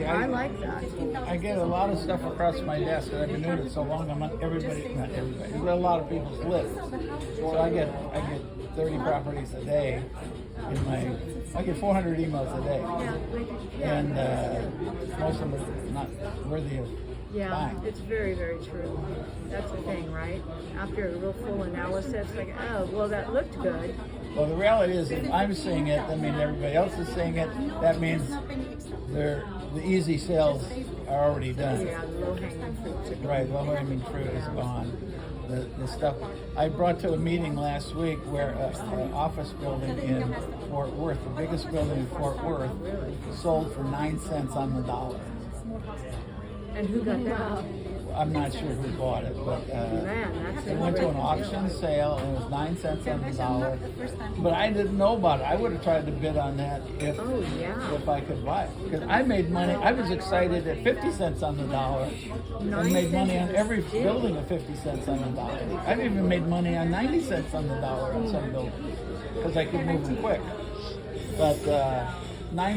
I like that. I get a lot of stuff across my desk, and I've been doing it so long. I'm on not everybody, there's a lot of people's lists. So I get 30 properties a day I get 400 emails a day, and most of them are not worthy of buying. It's very, very true. That's the thing, right? After a real full analysis, like, oh, well, that looked good. Well, the reality is, if I'm seeing it, that means everybody else is seeing it. That means the easy sales are already done. Yeah, low-hanging fruit. Right, low-hanging fruit is gone. The stuff I brought to a meeting last week where an office building in Fort Worth, the biggest building in Fort Worth, sold for 9 cents on the dollar. And who got that? I'm not sure who bought it, but it went to an auction sale and it was 9 cents on the dollar. But I didn't know about it. I would have tried to bid on that if I could buy it. Because I made money. I was excited at 50 cents on the dollar and made money on every building at 50 cents on the dollar. I've even made money on 90 cents on the dollar on some buildings because I could move them quick. But 9